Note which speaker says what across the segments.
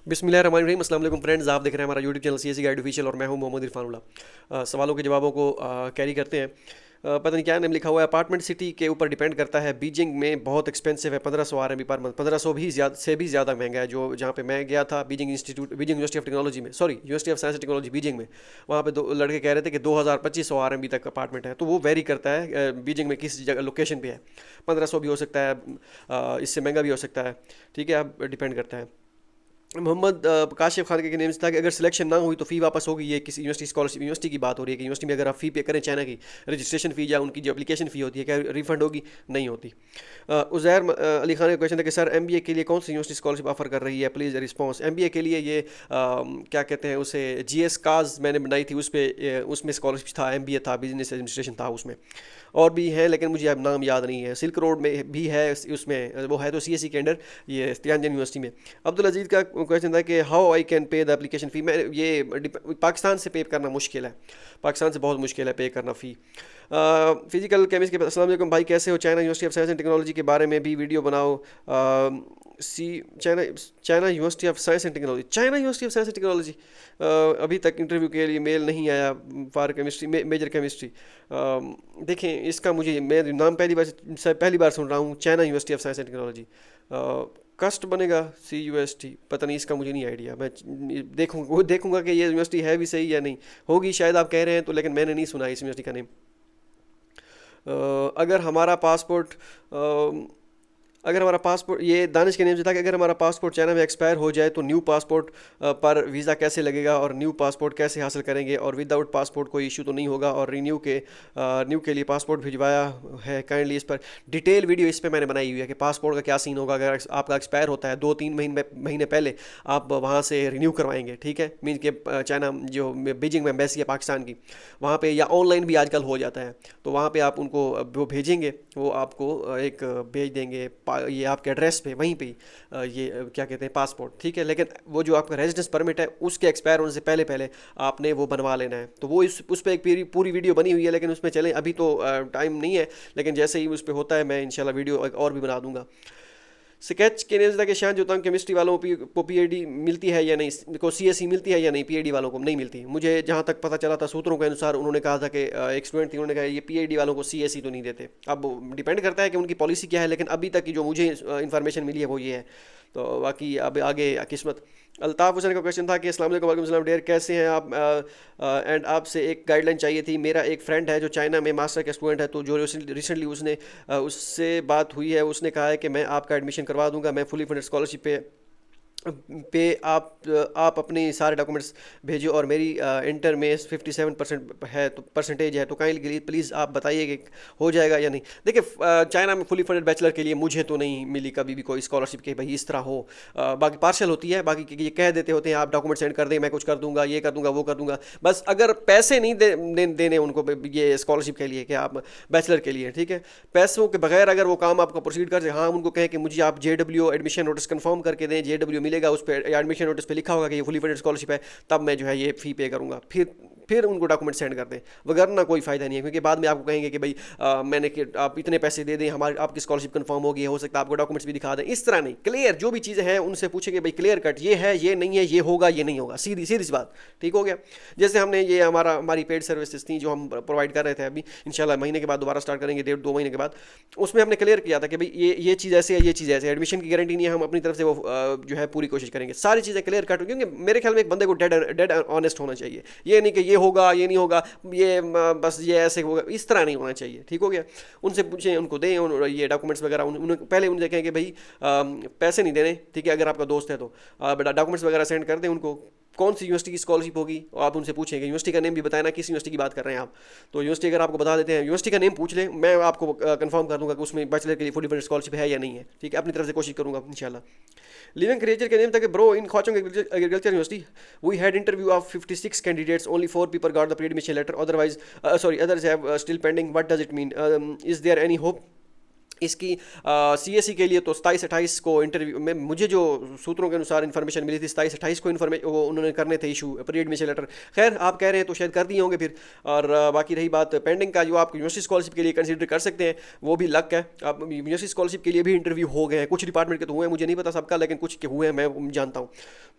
Speaker 1: बिस्मिल्लाहिर्रहमानिर्रहीम। अस्सलाम वालेकुम फ्रेंड्स, आप देख रहे हैं हमारा YouTube channel CSE guide official और मैं हूं मोहम्मद इरफानुल्लाह। सवालों के जवाबों को कैरी करते हैं। पता नहीं क्या नेम लिखा हुआ है। अपार्टमेंट सिटी के ऊपर डिपेंड करता है। बीजिंग में बहुत एक्सपेंसिव है, 1500 RMB पर मंथ। 1500 भी ज़्यादा से भी ज़्यादा महंगा है। जो जहाँ पे मैं गया था, Beijing institute, Beijing university of technology में, sorry university of science and technology Beijing में, वहाँ पे दो लड़के कह रहे थे कि 2000-2500 RMB तक अपार्टमेंट है। तो वो वेरी करता है बीजिंग में किस जगह लोकेशन पे है। 1500 भी हो सकता है, इससे महंगा भी हो सकता है। ठीक है, अब डिपेंड करता है। मोहम्मद काशिफ खान के नेम से था कि अगर सिलेक्शन ना हुई तो फ़ी वापस होगी। ये किसी यूनिवर्सिटी स्कॉलरशिप यूनिवर्सिटी की बात हो रही है कि यूनिवर्सिटी में अगर आप फ़ी पे करें चाइना की रजिस्ट्रेशन फ़ी या उनकी जो एप्लीकेशन फ़ी होती है, क्या रिफंड होगी? नहीं होती। उज़ैर अली खान का क्वेश्चन था कि सर एमबीए के लिए कौन सी यूनिवर्सिटी स्कॉलरशिप ऑफर कर रही है, प्लीज़ रिस्पॉन्स। एमबीए के लिए ये क्या कहते हैं उसे, जीएस काज मैंने बनाई थी, उस पर उसमें स्कॉलरशिप था, एमबीए था, बिजनेस एडमिनिस्ट्रेशन था उसमें। और भी हैं लेकिन मुझे अब नाम याद नहीं है। सिल्क रोड में भी है, उसमें वो है तो सीएसई के अंडर, ये तियानजन यूनिवर्सिटी में। अब्दुल अजीज़ का क्वेश्चन था कि how I can pay the application fee. मैं ये पाकिस्तान से पे करना मुश्किल है, पाकिस्तान से बहुत मुश्किल है पे करना फ़ी। फिजिकल केमिस्ट के अस्सलाम वालेकुम भाई, कैसे हो? China university of science and technology के बारे में भी वीडियो बनाओ। सी China China university of science and technology, China university of science and technology, अभी तक इंटरव्यू के लिए मेल नहीं आया फॉर केमिस्ट्री, मेजर केमिस्ट्री। देखें, इसका मुझे, मैं नाम पहली बार सुन रहा हूँ, China university of science and technology. कस्ट बनेगा CUST, पता नहीं, इसका मुझे नहीं आइडिया। मैं देखूंगा कि ये यूनिवर्सिटी है भी सही या नहीं। होगी शायद, आप कह रहे हैं तो, लेकिन मैंने नहीं सुना इस यूनिवर्सिटी का नेम। अगर हमारा पासपोर्ट अगर हमारा पासपोर्ट, ये दानिश के नेम से था कि अगर हमारा पासपोर्ट चाइना में एक्सपायर हो जाए तो न्यू पासपोर्ट पर वीज़ा कैसे लगेगा और न्यू पासपोर्ट कैसे हासिल करेंगे, और विदाउट पासपोर्ट कोई इशू तो नहीं होगा, और न्यू के लिए पासपोर्ट भिजवाया है काइंडली। इस पर डिटेल वीडियो इस पर मैंने बनाई हुई है कि पासपोर्ट का क्या सीन होगा अगर आपका एक्सपायर होता है 2-3 महीने पहले आप वहाँ से रिन्यू करवाएंगे। ठीक है, मीन के चाइना जो बीजिंग में एम्बेसी है पाकिस्तान की, वहाँ पे, या ऑनलाइन भी आजकल हो जाता है, तो वहाँ पे आप उनको वो भेजेंगे, वो आपको एक भेज देंगे ये आपके एड्रेस पे, वहीं पे ये क्या कहते हैं पासपोर्ट। ठीक है, लेकिन वो जो आपका रेजिडेंस परमिट है उसके एक्सपायर होने से पहले पहले आपने वो बनवा लेना है। तो वो उस पर एक पूरी वीडियो बनी हुई है, लेकिन उसमें चलें अभी तो टाइम नहीं है, लेकिन जैसे ही उस पर होता है मैं इंशाल्लाह वीडियो और भी बना दूंगा। स्केच के नेज़ के शान जो तंग केमिस्ट्री वालों को पीएचडी मिलती है या नहीं, को सीएसई मिलती है या नहीं, पीएचडी वालों को नहीं मिलती। मुझे जहाँ तक पता चला था सूत्रों के अनुसार, उन्होंने कहा था कि एक स्टूडेंट थी, उन्होंने कहा ये पीएचडी वालों को सीएसई तो नहीं देते। अब डिपेंड करता है कि उनकी पॉलिसी क्या है, लेकिन अभी तक की जो मुझे इन्फॉर्मेशन मिली है वो ये है। तो बाकी अब आगे किस्मत। अल्ताफ़ हुसैन का क्वेश्चन था कि अस्सलाम वालेकुम, वालेकुम सलाम डेयर, कैसे हैं आप? एंड आपसे एक गाइडलाइन चाहिए थी। मेरा एक फ्रेंड है जो चाइना में मास्टर का स्टूडेंट है, तो जो रिसेंटली उसने उससे बात हुई है, उसने कहा है कि मैं आपका एडमिशन करवा दूंगा, मैं फुली फंडेड स्कॉलरशिप पे आप अपने सारे डॉक्यूमेंट्स भेजो, और मेरी इंटर में 57% है, तो परसेंटेज है, तो काइंडली प्लीज़ आप बताइए कि हो जाएगा या नहीं। देखिए, चाइना में फुली फंडेड बैचलर के लिए मुझे तो नहीं मिली कभी भी कोई स्कॉलरशिप कि भाई इस तरह हो। बाकी पार्शल होती है, बाकी ये कह देते होते हैं आप डॉक्यूमेंट सेंड कर दें, मैं कुछ कर दूंगा, ये कर दूंगा, वो कर दूंगा। बस अगर पैसे नहीं देने उनको ये स्कॉलरशिप के लिए कि आप बैचलर के लिए, ठीक है, पैसों के बगैर अगर वो काम आपका प्रोसीड कर, हाँ उनको कहें कि मुझे आप JW एडमिशन नोटिस कंफर्म करके दें, JW मिलेगा, उस पर एडमिशन नोटिस पे लिखा होगा कि ये फुली फंडेड स्कॉलरशिप है, तब मैं जो है ये फ़ी पे करूँगा। फिर उनको डॉक्यूमेंट सेंड कर दें, वगरना कोई फ़ायदा नहीं है, क्योंकि बाद में आपको कहेंगे कि भाई मैंने कि आप इतने पैसे दे दें, हमारी आपकी स्कॉलरशिप कंफर्म होगी, हो सकता है आपको डॉक्यूमेंट्स भी दिखा दें। इस तरह नहीं, क्लियर जो भी चीज़ें हैं उनसे पूछेंगे भाई क्लियर कट, ये है, ये नहीं है, ये होगा, ये नहीं होगा, सीधी सीधी सी बात। ठीक हो गया। जैसे हमने ये हमारी पेड सर्विसेज थी जो हम प्रोवाइड कर रहे थे, अभी इंशाल्लाह महीने के बाद दोबारा स्टार्ट करेंगे, 1.5-2 महीने के बाद। उसमें हमने क्लियर किया था कि भाई ये चीज़ ऐसे है, ये चीज़ ऐसे, एडमिशन की गारंटी नहीं है, हम अपनी तरफ से वो जो है पूरी कोशिश करेंगे, सारी चीज़ें क्लियर कट, क्योंकि मेरे ख्याल में एक बंदे को डेड ऑनेस्ट होना चाहिए। ये नहीं कि ये होगा, ये नहीं होगा, ये बस ये ऐसे होगा, इस तरह नहीं होना चाहिए। ठीक हो गया। उनसे पूछें, उनको दें ये डॉक्यूमेंट्स वगैरह, पहले उनसे कहें कि भाई पैसे नहीं देने, ठीक है, अगर आपका दोस्त है तो डॉक्यूमेंट्स वगैरह सेंड कर दें उनको। कौन सी यूनिवर्सिटी की स्कॉलरशिप होगी, और आप उनसे पूछेंगे यूनिवर्सिटी का नेम भी बताना, किस यूनिवर्सिटी की बात कर रहे हैं आप। तो यूनिवर्सिटी अगर आपको बता देते हैं, यूनिवर्सिटी का नेम पूछ लें, मैं आपको कंफर्म कर दूंगा कि उसमें बैचलर के लिए फुली फंडेड स्कॉलरशिप है या नहीं है। ठीक है, अपनी तरफ से कोशिश करूंगा इंशाल्लाह। लिविंग क्रिएचर के नेम था कि ब्रो इन खोचोंग agriculture university we had interview of 56 candidates, only 4 people got the pre admission letter, otherwise others have still pending, what does it mean, is there any hope? इसकी CSC के लिए तो 27-28 को interview में, मुझे जो सूत्रों के अनुसार इन्फॉर्मेशन मिली थी, 27-28 को इन्फॉर्मेशन वो उन्होंने करने थे इशू प्री एडमिशन लेटर। खैर आप कह रहे हैं तो शायद कर दिए होंगे फिर। और बाकी रही बात पेंडिंग का, जो आप यूनिवर्सिटी स्कॉलरशिप के लिए कंसिडर कर सकते हैं, वो भी लक है। आप यूनिवर्सिटी स्कॉलरशिप के लिए भी इंटरव्यू हो गए हैं, कुछ डिपार्टमेंट के तो हुए हैं, मुझे नहीं पता सबका, लेकिन कुछ के हुए हैं, मैं जानता हूँ।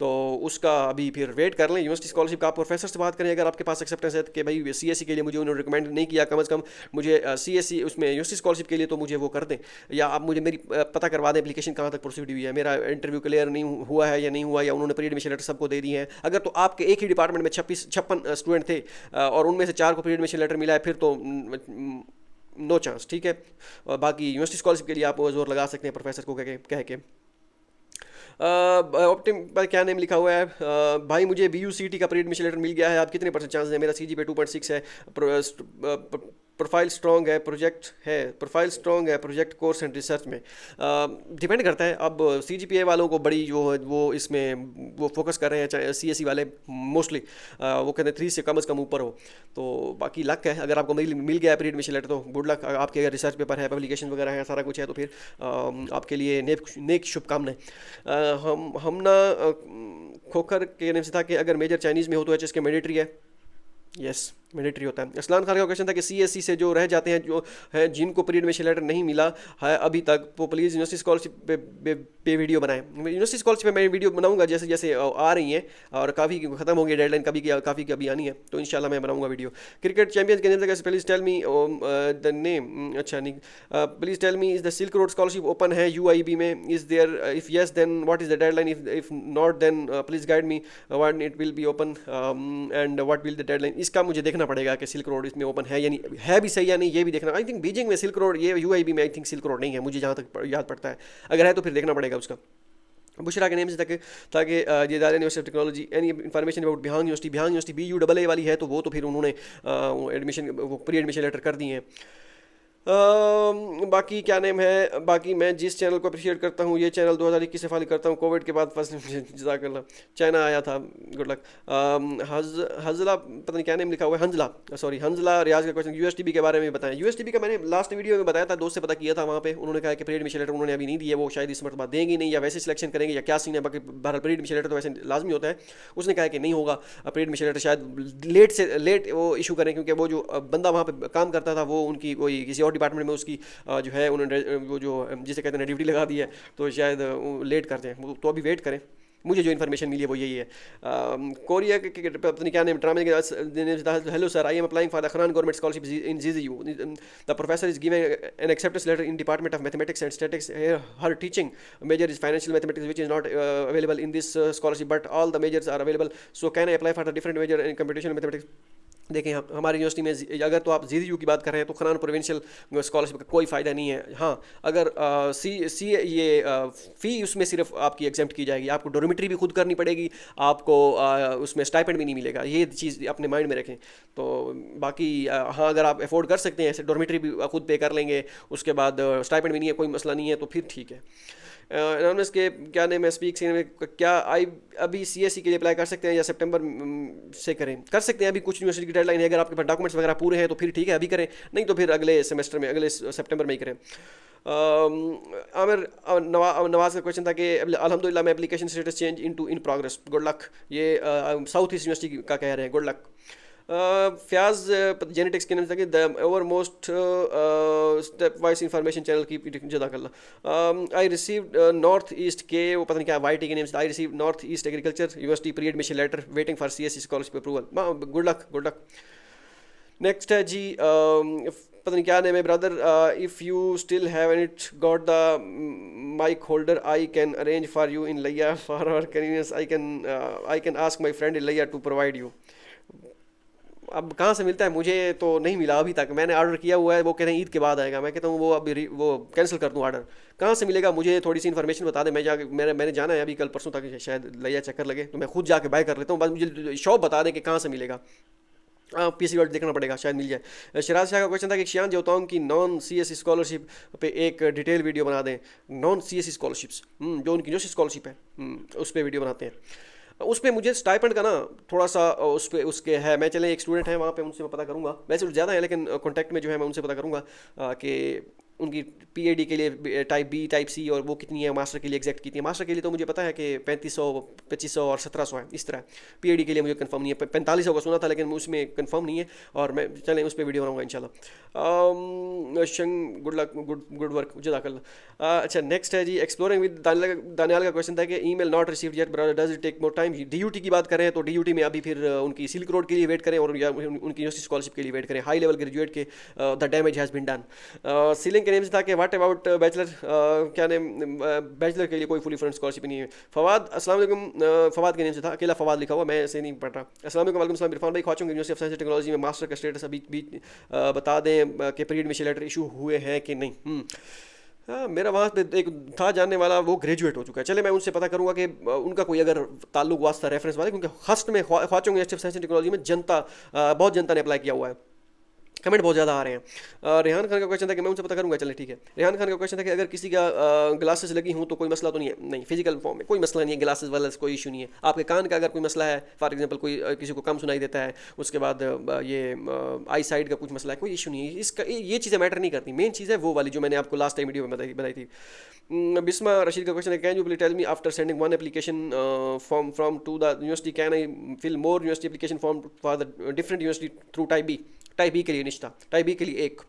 Speaker 1: तो उसका अभी फिर वेट कर लें यूनिवर्सिटी स्कॉलरशिप का। आप प्रोफेसर से बात करें अगर आपके पास एक्सेप्टेंस है कि भाई सीएससी के लिए मुझे उन्होंने रिकमेंड नहीं किया, कम से कम मुझे सीएससी उसमें यूनिवर्सिटी स्कॉलरशिप के लिए तो मुझे वो कर दें, या आप मुझे मेरी पता करवा दें एप्लीकेशन कहाँ तक प्रोसीड हुई है, मेरा इंटरव्यू क्लियर नहीं हुआ है या नहीं हुआ, या उन्होंने प्री एडमिशन लेटर सबको दे दिए हैं। अगर तो आपके एक ही डिपार्टमेंट में 56 स्टूडेंट थे और उनमें से 4 को प्री एडमिशन लेटर मिला है, फिर तो नो चांस, ठीक है। और बाकी यूनिवर्सिटी स्कॉलरशिप के लिए आप जोर लगा सकते हैं प्रोफेसर को कह के। ऑप्टिम पर क्या नेम लिखा हुआ है, भाई मुझे BUCT का प्री एडमिशन लेटर मिल गया है, आप कितने % चांस है? मेरा CGPA 2.6 है, प्रोफाइल स्ट्रॉन्ग है, प्रोजेक्ट कोर्स एंड रिसर्च में। डिपेंड करता है। अब CGPA वालों को बड़ी जो है वो इसमें वो फोकस कर रहे हैं, चाहे CSE वाले मोस्टली वो कहते हैं 3 से कम ऊपर हो। तो बाकी लक है, अगर आपको मिल गया है प्री एडमिशन लेटर तो गुड लक। आपके अगर रिसर्च पेपर है, पब्लिकेशन वगैरह है, सारा कुछ है, तो फिर आपके लिए नेक शुभकामनाएं। हम ना खोखर के नेम से था कि अगर मेजर चाइनीज़ में हो तो HSK मैंडेटरी है। यस, मैंडेटरी होता है। असलान खान का क्वेश्चन था कि CSE से जो रह जाते हैं, जो है जिनको प्री एडमिशन लेटर नहीं मिला है अभी तक, तो प्लीज़ यूनिवर्सिटी स्कॉलरशिप पे वीडियो बनाएं। यूनिवर्सिटी स्कॉलरशिप पे मैं वीडियो बनाऊंगा जैसे जैसे आ रही हैं, और काफ़ी ख़त्म होंगी डेडलाइन, काफ़ी की आनी है, तो इंशाल्लाह मैं बनाऊंगा वीडियो। क्रिकेट चैंपियंस के अंदर please tell me the name, अच्छा नहीं, please tell me is the silk road scholarship open है UIB में? Is there, if yes then what is the deadline? If not then please guide me when it will be open and what will the deadline. इसका मुझे देखना पड़ेगा कि silk road इसमें open है या नहीं, है भी सही या नहीं, ये भी देखना। आई थिंक बीजिंग में सिल्क रोड, ये UIB में आई थिंक सिल्क रोड नहीं है, मुझे जहाँ तक याद पड़ता है। अगर है तो फिर देखना पड़ेगा उसका। बुशरा के नेम से ताकि ये दार university of technology any information about Beihang university BUAA वाली है, तो वो तो फिर उन्होंने एडमिशन वो प्री एडमिशन लेटर कर दिए हैं। बाकी क्या नेम है, बाकी मैं जिस चैनल को अप्रिशिएट करता हूँ, ये चैनल 2021 से फॉलो करता हूँ, कोविड के बाद फर्स्ट जज़ाकल्लाह, चाइना आया था, गुड लक। हंजला, पता नहीं क्या नेम लिखा हुआ है, हंजला रियाज का क्वेश्चन USTB के बारे में बताएं। USTB का मैंने लास्ट वीडियो में बताया था, दोस्त से पता किया था, वहाँ पे उन्होंने कहा कि प्री एडमिशन लेटर उन्होंने अभी नहीं दिया, वो शायद इस मरतबा देंगे नहीं, या वैसे सिलेक्शन करेंगे या क्या सीन है। बाकी बहरहाल प्री एडमिशन लेटर तो वैसे लाजमी होता है, उसने कहा कि नहीं होगा प्री एडमिशन लेटर, शायद लेट वो इशू करें, क्योंकि वो जो बंदा वहाँ पे काम करता था वो उनकी कोई किसी और डिपार्टमेंट में उसकी जो है उन्होंने वो जो जिसे कहते हैं ड्यूटी लगा दी है, तो शायद लेट करते हैं, तो अभी वेट करें। मुझे जो इन्फॉर्मेशन मिली है वो यही है। कोरिया के पता नहीं क्या नेम ड्रामे के, hello sir, I am applying for the खरान government scholarship in ZZU। The professor is giving an acceptance letter in department of mathematics and statics. Her teaching major is financial mathematics which is not available in this scholarship, but all the majors are available, so can I apply for the different major in computational mathematics. देखें, हमारी university में अगर तो आप ZZU की बात कर रहे हैं तो खरान प्रोविंशियल स्कॉलरशिप का कोई फ़ायदा नहीं है। हाँ, अगर फ़ी उसमें सिर्फ आपकी एग्जेम्प्ट की जाएगी, आपको डोरमिटरी भी खुद करनी पड़ेगी, आपको उसमें स्टाइपेंड भी नहीं मिलेगा, ये चीज़ अपने माइंड में रखें। तो बाकी हाँ, अगर आप अफोर्ड कर सकते हैं ऐसे, डोरमिटरी भी खुद पे कर लेंगे, उसके बाद स्टाइपेंड भी नहीं है, कोई मसला नहीं है, तो फिर ठीक है। एनोनमस के क्या नेम है, स्पीक क्या अभी CSE के लिए अप्लाई कर सकते हैं या सितंबर से करें? कर सकते हैं, अभी कुछ यूनिवर्सिटी की डेडलाइन है, अगर आपके पास डॉक्यूमेंट्स वगैरह पूरे हैं तो फिर ठीक है अभी करें, नहीं तो फिर अगले सेमेस्टर में, अगले सितंबर में ही करें। आमिर नवाज का क्वेश्चन था कि अल्हम्दुलिल्लाह मैं application status change in progress, good luck. ये साउथ ईस्ट यूनिवर्सिटी का कह रहे हैं, गुड लक। फ्याज जेनेटिक्स के नाम से the over most step wise information channel की जज़ाकल्लाह। आई रिसीव्ड नॉर्थ ईस्ट के, वो पता नहीं क्या YT के नेम से, I receive North East agriculture university pre admission letter waiting for CSE scholarship approval, good luck, good luck. Next है जी, पता नहीं क्या नेम है, brother, if you still have it got the mic holder I can arrange for you in लिया for our convenience, I can ask my friend in लिया to provide you. अब कहाँ से मिलता है, मुझे तो नहीं मिला अभी तक, मैंने ऑर्डर किया हुआ है, वो कह रहे हैं ईद के बाद आएगा, मैं कहता हूँ वो अभी वो कैंसिल कर दूँ ऑर्डर, कहाँ से मिलेगा मुझे थोड़ी सी इन्फॉर्मेशन बता दें, मैं जाके मैंने जाना है अभी कल परसों तक, शायद लिया चक्कर लगे तो मैं खुद जाके बाय कर लेता हूँ, बस मुझे शॉप बता दें कि कहाँ से मिलेगा, PC वर्ल्ड देखना पड़ेगा, शायद मिल जाए। शराज शाह का क्वेश्चन था कि शियान जोतांग की नॉन CSE स्कॉलरशिप पे एक डिटेल वीडियो बना दें, नॉन CSE स्कॉलरशिप्स जो उनकी यूनिवर्सिटी स्कॉलरशिप है उस पर वीडियो बनाते हैं। उस पर मुझे स्टाइपेंड का ना थोड़ा सा उस पर उसके है, मैं चले एक स्टूडेंट हैं वहाँ पे, उनसे मैं पता करूँगा, वैसे ज़्यादा है लेकिन कॉन्टैक्ट में जो है मैं उनसे पता करूँगा कि उनकी पीएडी के लिए टाइप बी टाइप सी, और वो कितनी है मास्टर के लिए एग्जैक्ट कितनी है। मास्टर के लिए तो मुझे पता है कि 3500 2500 और 1700 है इस तरह। पीएडी के लिए मुझे कंफर्म नहीं है, 4500 का सुना था लेकिन उसमें कंफर्म नहीं है, और मैं चलें उस पर वीडियो बनाऊंगा इंशाल्लाह। शंग good luck, good good work, जज़ाकल्लाह। अच्छा नेक्स्ट है जी, एक्सप्लोरिंग विद दानियाल का क्वेश्चन था कि email not received yet brother does it take more time. DUT की बात करें तो डीयूटी में अभी फिर उनकी सिल्क रोड के लिए वेट करें, और या उनकी यूनिवर्सिटी स्कॉलरशिप के लिए वेट करें, हाई लेवल ग्रेजुएट के the damage has been done. Ceiling के नेम से था कि व्हाट अबाउट बैचलर, क्या नेम, बैचलर के लिए कोई फुली फंड स्कॉलरशिप नहीं है। फवाद, अस्सलाम वालेकुम, फवाद के नेम से था, अकेला फवाद लिखा हुआ, मैं ऐसे नहीं पढ़ रहा। अस्सलाम वालेकुम, वालेकुम सलाम। इरफान भाई ख्वाचूंगी university of science and technology में मास्टर का स्टेटस अभी भी बता दें कि प्री एडमिशन लेटर इशू हुए हैं कि नहीं। हाँ, मेरा वहाँ पे एक था जानने वाला, वो ग्रेजुएट हो चुका है। चले मैं उनसे पता करूंगा कि उनका कोई अगर ताल्लुक वास्ता रेफरेंस वाले, क्योंकि हस्ट में ख्वाचों university of science and technology में बहुत जनता ने अप्लाई किया हुआ है, कमेंट बहुत ज़्यादा आ रहे हैं। रेहान खान का क्वेश्चन था कि मैं उनसे पता करूंगा, चले ठीक है। रेहान खान का क्वेश्चन था कि अगर किसी का ग्लासेस लगी हूँ तो कोई मसला तो नहीं है। नहीं, फिजिकल फॉर्म में कोई मसला नहीं है, ग्लासेस वाला कोई इशू नहीं है। आपके कान का अगर कोई मसला है, फॉर एग्जांपल कोई किसी को कम सुनाई देता है, उसके बाद ये आई साइड का कुछ मसला है, कोई इशू नहीं है इसका, ये चीज़ें मैटर नहीं करती। मेन चीज़ है वो वाली जो मैंने आपको लास्ट टाइम वीडियो में बताई थी। बिस्मा रशीद का क्वेश्चन है, can you please tell me after sending one application form from to the university can I fill more university application form for the different university through type B? Type B के लिए निश्ता, type B के लिए एक।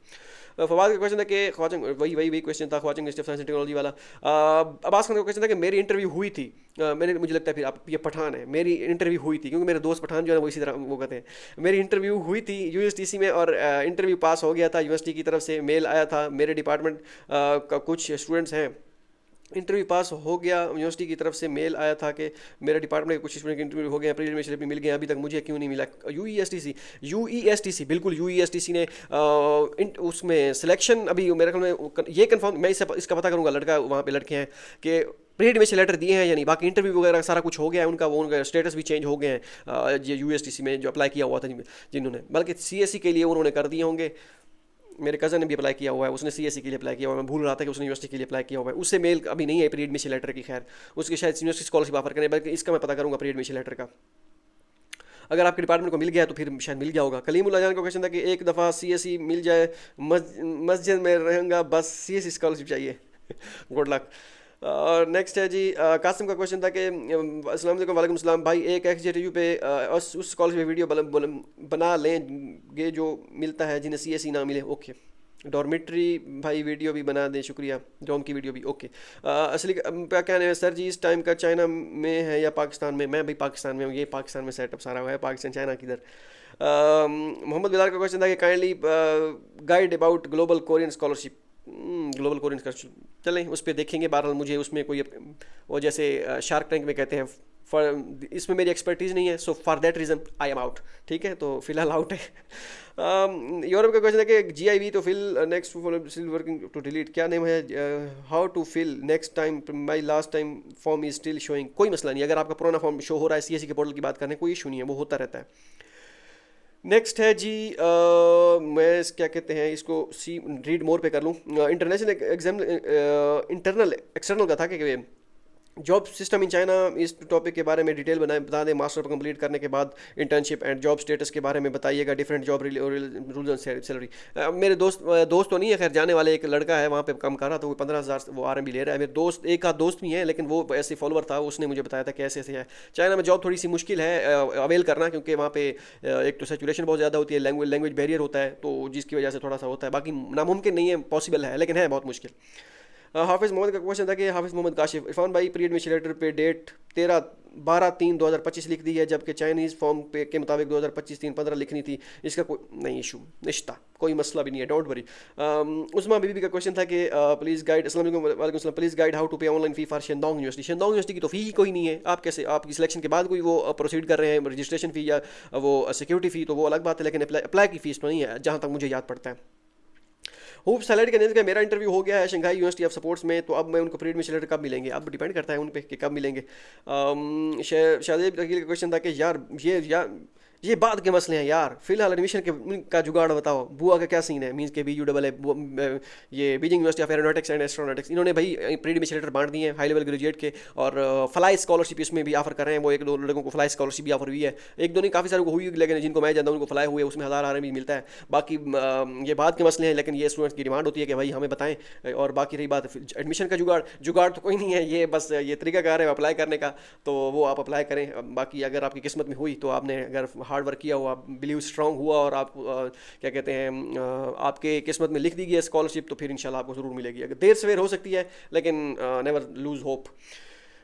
Speaker 1: फवाद का question था कि ख्वाचंग, वही question था, ख्वाचंग institute of science and technology वाला। अब्बास खान का क्वेश्चन था कि मेरी इंटरव्यू हुई थी, मुझे लगता है फिर आप ये पठान है, मेरी इंटरव्यू हुई थी, क्योंकि मेरे दोस्त पठान जो है वो इसी तरह वो कहते हैं। मेरी इंटरव्यू हुई थी यूएसटीसी में, और इंटरव्यू पास हो गया था, यूनिवर्सिटी की तरफ से मेल आया था, मेरे डिपार्टमेंट का कुछ स्टूडेंट्स हैं, इंटरव्यू पास हो गया, यूनिवर्सिटी की तरफ से मेल आया था कि मेरे डिपार्टमेंट के कुछ स्टूडेंट के इंटरव्यू हो गया, प्री एडमिशन भी मिल गया, अभी तक मुझे क्यों नहीं मिला? यूईएसटीसी बिल्कुल, यूईएसटीसी ने उसमें सिलेक्शन अभी मेरे ख्याल में ये कंफर्म, मैं इसका पता करूँगा, लड़का वहाँ पे लड़के हैं कि प्री एडमिशन लेटर दिए हैं या नहीं। बाकी इंटरव्यू वगैरह सारा कुछ हो गया है उनका, वो उनका स्टेटस भी चेंज हो गए हैं ये यूएसटीसी में जो अप्लाई किया हुआ था जिन्होंने, बल्कि सीएससी के लिए उन्होंने कर दिए होंगे। मेरे कज़न ने भी अप्लाई किया हुआ है, उसने सीएससी के लिए अप्लाई किया हुआ है, मैं भूल रहा था कि उसने यूनिवर्सिटी के लिए अप्लाई किया हुआ है। उससे मेल अभी नहीं है प्री एडमिशन लेटर की, खैर उसके शायद यूनिवर्सिटी स्कॉलरशिप ऑफर करें, बल्कि इसका मैं पता करूँगा प्री एडमिशन लेटर का। अगर आपके डिपार्टमेंट को मिल गया है तो फिर शायद मिल गया होगा। कलीमुल्लाह जान का क्वेश्चन था कि एक दफ़ा सीएससी मिल जाए, मस्जिद में रहूँगा, बस सीएससी स्कॉलरशिप चाहिए। Good luck. और नेक्स्ट है जी, कासिम का क्वेश्चन था कि अस्सलाम वालेकुम, वालेकुम सलाम भाई, एक एक्सजेटीयू पे उस स्कॉलरशिप वीडियो बना लेंगे जो मिलता है जिन्हें सीएससी ना मिले। ओके, डॉर्मेट्री भाई वीडियो भी बना दें, शुक्रिया। डॉम की वीडियो भी ओके। असली क्या कहना है सर जी, इस टाइम का चाइना में है या पाकिस्तान में? मैं भाई पाकिस्तान में हूँ, ये पाकिस्तान में सेटअप सारा हुआ है, पाकिस्तान चाइना किधर। मोहम्मद बिलाल का क्वेश्चन था कि kindly guide about global Korean scholarship. Global Korean scholarship चलें उस पर देखेंगे। बहरहाल मुझे उसमें कोई वो जैसे शार्क टैंक में कहते हैं, इसमें मेरी एक्सपर्टीज़ नहीं है, so for that reason I am out. ठीक है, तो फिलहाल आउट है। यूरोप का क्वेश्चन है कि GIV तो fill next still working to delete, क्या नेम है, how to fill next time, my last time form is still showing. कोई मसला नहीं, अगर आपका पुराना फॉर्म शो हो रहा है, CSC के पोर्टल की बात करें, कोई इशू नहीं है, वो होता रहता है। नेक्स्ट है जी, मैं क्या कहते हैं इसको, रीड मोर पे कर लूँ। इंटरनेशनल एग्जाम इंटरनल एक्सटर्नल का था कि जॉब सिस्टम इन चाइना, इस टॉपिक के बारे में डिटेल बता दें। मास्टर कंप्लीट करने के बाद इंटर्नशिप एंड जॉब स्टेटस के बारे में बताइएगा, different job rules and salary. मेरे दोस्त तो नहीं है, खैर जाने वाले एक लड़का है वहाँ पे काम कर रहा था, वो 15,000 वो RMB ले रहा है। मेरे दोस्त एक आध दोस्त भी हैं, लेकिन वो ऐसे फॉलोअर था, उसने मुझे बताया था कि ऐसे ऐसे है। चाइना में जॉब थोड़ी सी मुश्किल है अवेल करना, क्योंकि वहाँ पे एक तो सेचुरेशन बहुत ज़्यादा होती है, लैंग्वेज बैरियर होता है, तो जिसकी वजह से थोड़ा सा होता है। बाकी नामुमकिन नहीं है, पॉसिबल है, लेकिन है बहुत मुश्किल। हाफिज़ मोहम्मद का क्वेश्चन था कि हाफिज़ मोहम्मद काशिफ, इरफान भाई प्री एडमिशन लेटर पे डेट 13/12/3/2025 लिख दी है, जबकि चाइनीज़ फॉर्म पे के मुताबिक 2025-3/15 लिखनी थी। इसका कोई नहीं इशू, निश्ता कोई मसला भी नहीं है, डोंट वरी। उस्मा बीबी का क्वेश्चन था कि प्लीज़ गाइड, अस्सलाम वालेकुम सलाम, प्लीज़ गाइड हाउ टू पे online fee for Shandong university. Shandong university की तो फ़ी ही कोई नहीं है, आप कैसे आपकी सिलेक्शन के बाद कोई वो प्रोसीड कर रहे हैं रजिस्ट्रेशन फ़ी या वो सिक्योरिटी फ़ी, तो वो अलग बात है, लेकिन अप्लाई की फ़ीस तो नहीं है जहाँ तक मुझे याद पड़ता है। होप सैलरी का का मेरा इंटरव्यू हो गया है शंघाई यूनिवर्सिटी ऑफ सपोर्ट्स में, तो अब मैं उनको प्री एडमिशन लेटर कब मिलेंगे, अब डिपेंड करता है उन पे कि कब मिलेंगे। शाहजेब अकील का क्वेश्चन था कि यार ये बाद के मसले हैं यार, फिलहाल एडमिशन के का जुगाड़ बताओ। बुआ का क्या सीन है, मीन्स के बी यू डबल ए ये Beijing university of aeronautics and astronautics, इन्होंने भाई प्री एडमिशन लेटर बांट दिए हैं हाई लेवल ग्रेजुएट के, और फ्लाई स्कॉलरशिप इसमें भी ऑफर कर रहे हैं। वो एक दो लड़कों को फ्लाई स्कॉलरशिप भी ऑफर हुई है, एक दो नहीं काफ़ी सारे को हुई, लेकिन जिनको मैं जानता हूँ उनको फ्लाई हुए उसमें हज़ार भी मिलता है। बाकी ये बाद के मसले हैं, लेकिन ये स्टूडेंट्स की डिमांड होती है कि भाई हमें बताएं। और बाकी रही बात एडमिशन का जुगाड़, जुगाड़ तो कोई नहीं है, ये बस ये तरीकाकार है अप्लाई करने का, तो वो आप अप्लाई करें। बाकी अगर आपकी किस्मत में हुई तो आपने अगर हार्ड वर्क किया हो, आप बिलीव स्ट्रांग हुआ और आप क्या कहते हैं आपके किस्मत में लिख दी गई स्कॉलरशिप, तो फिर इंशाल्लाह आपको ज़रूर मिलेगी। अगर देर सवेर हो सकती है, लेकिन never lose hope.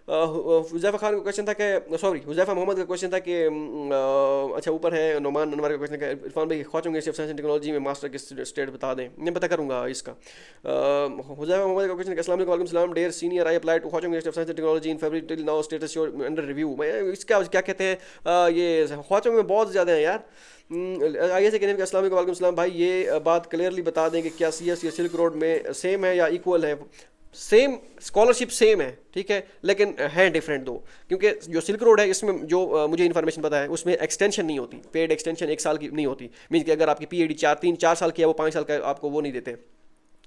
Speaker 1: Huzaifa Khan का क्वेश्चन था कि सॉरी हुज़ैफ़ा मोहम्मद का क्वेश्चन था कि अच्छा ऊपर है नोमान अनवर का क्वेश्चन है कि इरफान भाई Khwaja university of science and technology में मास्टर की स्टेट बता दें। मैं पता करूँगा इसका। हुज़ैफ़ा मोहम्मद का क्वेश्चन है कि अस्सलाम वालेकुम सलाम dear senior, I apply to Khwaja university of science and technology in February till now status your under review. मैं इसका क्या कहते हैं, ये ख्वाजा में बहुत ज़्यादा है यार। आइए से कहने के अस्सलाम वालेकुम सलाम भाई, ये बात क्लियरली बता दें कि क्या CS या सिल्क रोड में सेम है या इक्वल है। सेम स्कॉलरशिप सेम है, ठीक है, लेकिन हैं डिफरेंट दो। क्योंकि जो सिल्क रोड है इसमें जो मुझे इन्फॉर्मेशन पता है उसमें एक्सटेंशन नहीं होती, पेड एक्सटेंशन 1 साल की नहीं होती। मीन्स कि अगर आपकी PhD 4 साल की है, वो 5 साल का आपको वो नहीं देते,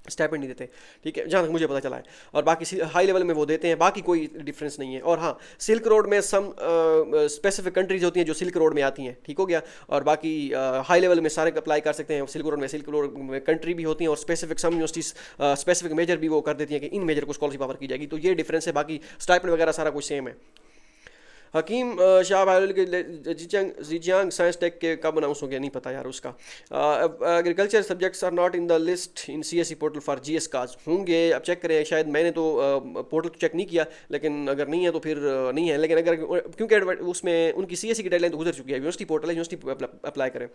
Speaker 1: स्टाइपेंड नहीं देते, ठीक है, जहाँ तक मुझे पता चला है। और बाकी हाई लेवल में वो देते हैं, बाकी कोई डिफरेंस नहीं है। और हाँ, सिल्क रोड में सम स्पेसिफिक कंट्रीज होती हैं जो सिल्क रोड में आती हैं, ठीक हो गया। और बाकी हाई लेवल में सारे अप्लाई कर सकते हैं सिल्क रोड में कंट्री भी होती हैं, और स्पेसिफिक सम यूनिवर्सिटीज स्पेसिफिक मेजर भी वो कर देती हैं कि इन मेजर को स्कॉलरशिप ऑफर की जाएगी। तो ये डिफरेंस है, बाकी स्टाइपेंड वगैरह सारा कुछ सेम है। हकीम शाह बायोलॉजी के जीजियांग साइंस टेक के कब अनाउंस हो गया, नहीं पता यार उसका। Agriculture subjects are not in the list in CSE portal for GS cause, होंगे अब चेक करें, शायद मैंने तो पोर्टल चेक नहीं किया, लेकिन अगर नहीं है तो फिर नहीं है। लेकिन अगर क्योंकि उसमें उनकी CSE की डेडलाइन तो गुजर चुकी है, यूनिवर्सिटी पोर्टल है, यूनिवर्सिटी अप्लाई करें।